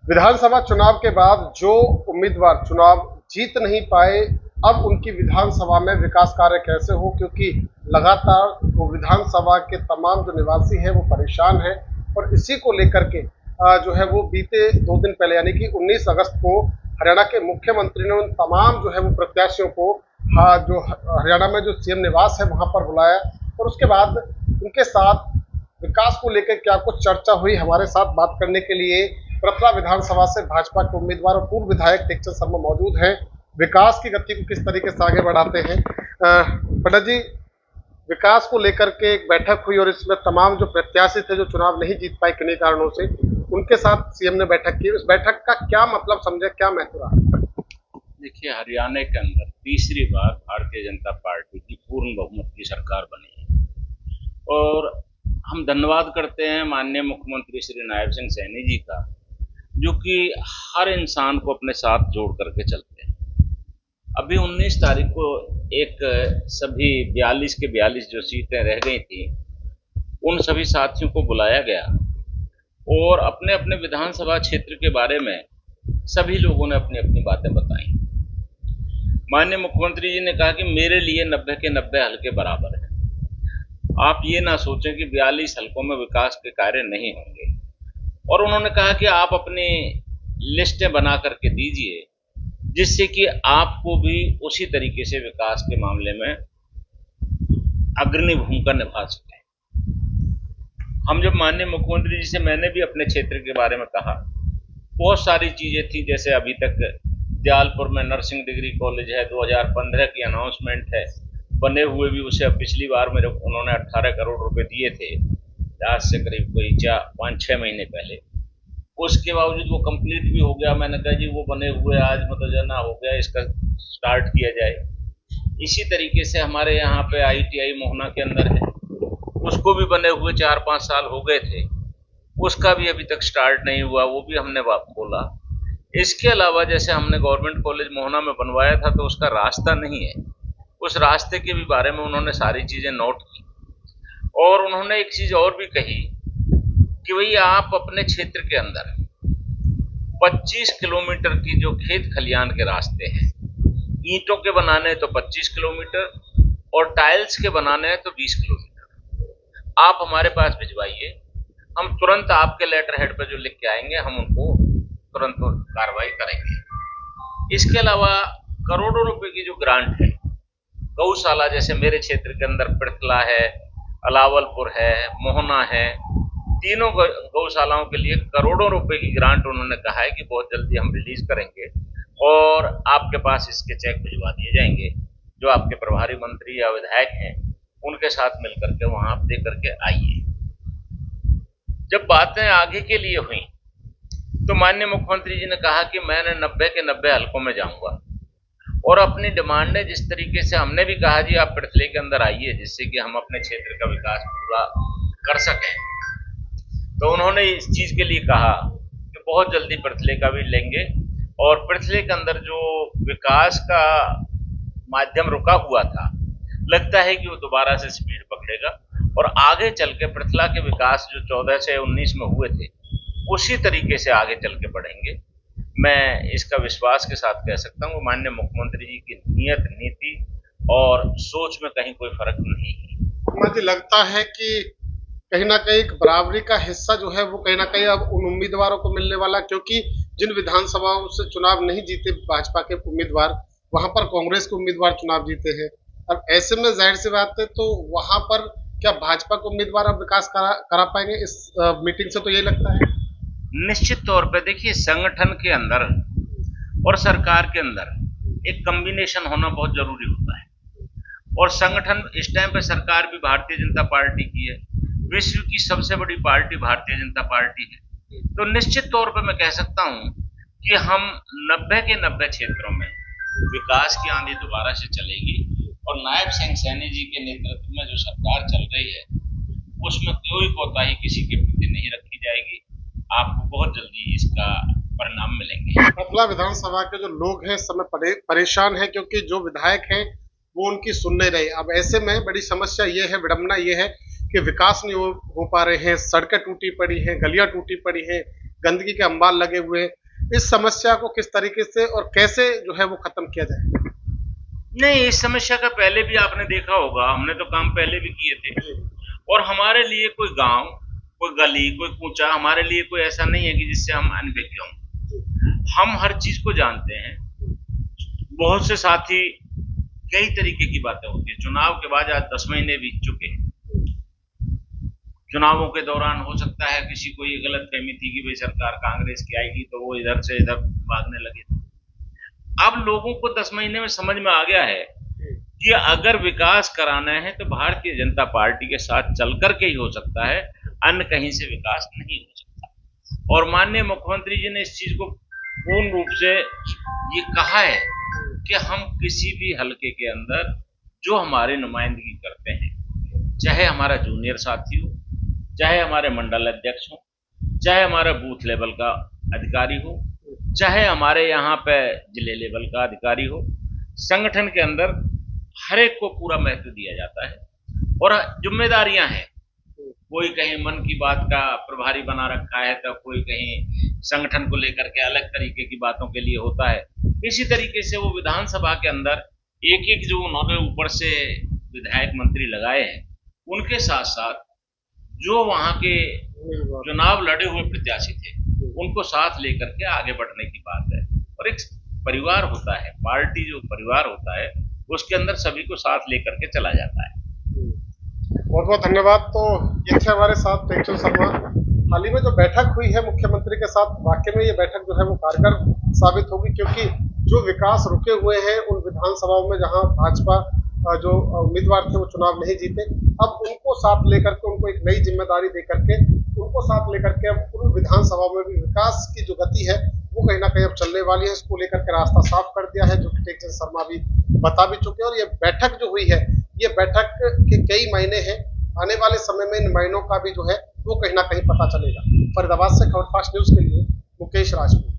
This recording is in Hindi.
विधानसभा चुनाव के बाद जो उम्मीदवार चुनाव जीत नहीं पाए, अब उनकी विधानसभा में विकास कार्य कैसे हो, क्योंकि लगातार वो विधानसभा के तमाम जो निवासी हैं वो परेशान हैं। और इसी को लेकर के जो है वो बीते 2 दिन पहले यानी कि 19 अगस्त को हरियाणा के मुख्यमंत्री ने उन तमाम जो है वो प्रत्याशियों को जो हरियाणा में जो सीएम निवास है वहां पर बुलाया और उसके बाद उनके साथ विकास को लेकर क्या कुछ चर्चा हुई। हमारे साथ बात करने के लिए पृथला विधानसभा से भाजपा के उम्मीदवार और पूर्व विधायक टेकचंद शर्मा मौजूद हैं। विकास की गति को किस तरीके से आगे बढ़ाते हैं। पंडित जी, विकास को लेकर के एक बैठक हुई और इसमें तमाम जो प्रत्याशी थे जो चुनाव नहीं जीत पाए किन्हीं कारणों से, उनके साथ सीएम ने बैठक की। उस बैठक का क्या मतलब समझे, क्या महत्व रहा? देखिए, हरियाणा के अंदर तीसरी बार भारतीय जनता पार्टी की पूर्ण बहुमत की सरकार बनी है और हम धन्यवाद करते हैं माननीय मुख्यमंत्री श्री नायब सिंह सैनी जी का, जो कि हर इंसान को अपने साथ जोड़ करके चलते हैं। अभी 19 तारीख को एक सभी 42 के 42 जो सीटें रह गई थी, उन सभी साथियों को बुलाया गया और अपने अपने विधानसभा क्षेत्र के बारे में सभी लोगों ने अपनी अपनी बातें बताई। माननीय मुख्यमंत्री जी ने कहा कि मेरे लिए 90 के 90 हल्के बराबर है। आप ये ना सोचें कि 42 हल्कों में विकास के कार्य नहीं होंगे। और उन्होंने कहा कि आप अपनी लिस्टें बना करके दीजिए, जिससे कि आपको भी उसी तरीके से विकास के मामले में अग्रणी भूमिका निभा सकें। हम जब माननीय मुख्यमंत्री जी से मैंने भी अपने क्षेत्र के बारे में कहा, बहुत सारी चीजें थी, जैसे अभी तक दयालपुर में नर्सिंग डिग्री कॉलेज है, 2015 की अनाउंसमेंट है, बने हुए भी उसे पिछली बार में उन्होंने 18 करोड़ रुपए दिए थे, आज से करीब कोई 5-6 महीने पहले। उसके बावजूद वो कंप्लीट भी हो गया। मैंने कहा जी वो बने हुए आज मतलब हो गया, इसका स्टार्ट किया जाए। इसी तरीके से हमारे यहाँ पे ITI मोहना के अंदर है, उसको भी बने हुए 4-5 साल हो गए थे, उसका भी अभी तक स्टार्ट नहीं हुआ, वो भी हमने खोला। इसके अलावा जैसे हमने गवर्नमेंट कॉलेज मोहना में बनवाया था, तो उसका रास्ता नहीं है, उस रास्ते के भी बारे में उन्होंने सारी चीजें नोट की। और उन्होंने एक चीज और भी कही कि भाई आप अपने क्षेत्र के अंदर 25 किलोमीटर की जो खेत खलियान के रास्ते हैं, ईंटों के बनाने हैं तो 25 किलोमीटर और टाइल्स के बनाने हैं तो 20 किलोमीटर आप हमारे पास भिजवाइए, हम तुरंत आपके लेटर हेड पर जो लिख के आएंगे हम उनको तुरंत कार्रवाई करेंगे। इसके अलावा करोड़ों रुपए की जो ग्रांट है, गौशाला जैसे मेरे क्षेत्र के अंदर पृथला है, अलावलपुर है, मोहना है, तीनों गौशालाओं के लिए करोड़ों रुपए की ग्रांट उन्होंने कहा है कि बहुत जल्दी हम रिलीज करेंगे और आपके पास इसके चेक भिजवा दिए जाएंगे। जो आपके प्रभारी मंत्री या विधायक हैं उनके साथ मिलकर के वहां आप दे करके आइए। जब बातें आगे के लिए हुई तो माननीय मुख्यमंत्री जी ने कहा कि मैंने 90 के 90 हल्कों में जाऊंगा और अपनी डिमांड है जिस तरीके से हमने भी कहा जी आप पृथले के अंदर आइए, जिससे कि हम अपने क्षेत्र का विकास पूरा कर सकें, तो उन्होंने इस चीज के लिए कहा कि बहुत जल्दी पृथले का भी लेंगे और पृथले के अंदर जो विकास का माध्यम रुका हुआ था, लगता है कि वो दोबारा से स्पीड पकड़ेगा और आगे चल के पृथला के विकास जो 14 से 19 में हुए थे उसी तरीके से आगे चल के बढ़ेंगे। मैं इसका विश्वास के साथ कह सकता हूँ माननीय मुख्यमंत्री जी की नियत, नीति और सोच में कहीं कोई फर्क नहीं है। मुझे लगता है कि कहीं ना कहीं बराबरी का हिस्सा जो है वो कहीं ना कहीं अब उन उम्मीदवारों को मिलने वाला, क्योंकि जिन विधानसभाओं से चुनाव नहीं जीते भाजपा के उम्मीदवार, वहां पर कांग्रेस के उम्मीदवार चुनाव जीते हैं। अब ऐसे में जाहिर सी बात है, तो वहां पर क्या भाजपा के उम्मीदवार अब विकास करा पाएंगे इस मीटिंग से, तो ये लगता है? निश्चित तौर पे देखिए, संगठन के अंदर और सरकार के अंदर एक कॉम्बिनेशन होना बहुत जरूरी होता है और संगठन इस टाइम पे सरकार भी भारतीय जनता पार्टी की है, विश्व की सबसे बड़ी पार्टी भारतीय जनता पार्टी है। तो निश्चित तौर पे मैं कह सकता हूं कि हम 90 के 90 क्षेत्रों में विकास की आंधी दोबारा से चलेगी और नायब सिंह सैनी जी के नेतृत्व में जो सरकार चल रही है उसमें कोई कोताही किसी के प्रति नहीं रखी जाएगी। आपको बहुत जल्दी इसका परिणाम मिलेंगे। पृथला विधानसभा के जो लोग हैं इस समय परेशान है, क्योंकि जो विधायक हैं वो उनकी सुन नहीं रहे। अब ऐसे में बड़ी समस्या ये है, विडंबना ये है कि विकास नहीं हो पा रहे हैं, सड़कें टूटी पड़ी हैं, गलियां टूटी पड़ी हैं, गंदगी के अंबार लगे हुए हैं, इस समस्या को किस तरीके से और कैसे जो है वो खत्म किया जाए? नहीं, इस समस्या का पहले भी आपने देखा होगा, हमने तो काम पहले भी किए थे। और हमारे लिए कोई गांव, कोई गली, कोई कूचा हमारे लिए कोई ऐसा नहीं है कि जिससे हम अनभिज्ञ हों। हम हर चीज को जानते हैं। बहुत से साथी, कई तरीके की बातें होती है। चुनाव के बाद आज 10 महीने बीत चुके हैं। चुनावों के दौरान हो सकता है किसी को ये गलतफहमी थी कि भाई सरकार कांग्रेस की आएगी तो वो इधर से इधर भागने लगे थे। अब लोगों को 10 महीने में समझ में आ गया है कि अगर विकास कराना है तो भारतीय जनता पार्टी के साथ चल करके ही हो सकता है, अन्य कहीं से विकास नहीं हो सकता। और माननीय मुख्यमंत्री जी ने इस चीज को पूर्ण रूप से ये कहा है कि हम किसी भी हलके के अंदर जो हमारी नुमाइंदगी करते हैं, चाहे हमारा जूनियर साथी हो, चाहे हमारे मंडल अध्यक्ष हो, चाहे हमारा बूथ लेवल का अधिकारी हो, चाहे हमारे यहाँ पे जिले लेवल का अधिकारी हो, संगठन के अंदर हर एक को पूरा महत्व दिया जाता है और जिम्मेदारियां हैं। कोई कहीं मन की बात का प्रभारी बना रखा है तो कोई कहीं संगठन को लेकर के अलग तरीके की बातों के लिए होता है। इसी तरीके से वो विधानसभा के अंदर एक एक जो उन्होंने ऊपर से विधायक मंत्री लगाए हैं, उनके साथ साथ जो वहां के चुनाव लड़े हुए प्रत्याशी थे, उनको साथ लेकर के आगे बढ़ने की बात है। और एक परिवार होता है, पार्टी जो परिवार होता है, उसके अंदर सभी को साथ लेकर के चला जाता है। बहुत बहुत धन्यवाद। तो ये थे हमारे साथ टेकचंद शर्मा। हाल ही में जो बैठक हुई है मुख्यमंत्री के साथ, वाकई में ये बैठक जो है वो कारगर साबित होगी, क्योंकि जो विकास रुके हुए हैं उन विधानसभाओं में जहां भाजपा जो उम्मीदवार थे वो चुनाव नहीं जीते, अब उनको साथ लेकर के, उनको एक नई जिम्मेदारी दे करके, उनको साथ लेकर के अब उन विधानसभाओं में भी विकास की जो गति है वो कहीं ना कहीं अब चलने वाली है। इसको लेकर के रास्ता साफ कर दिया है, जो कि टेकचंद शर्मा भी बता भी चुके हैं। और ये बैठक जो हुई है, ये बैठक के कई महीने हैं, आने वाले समय में इन महीनों का भी जो है वो कहीं ना कहीं पता चलेगा। फरीदाबाद से खबरफास्ट न्यूज के लिए मुकेश राजपूत।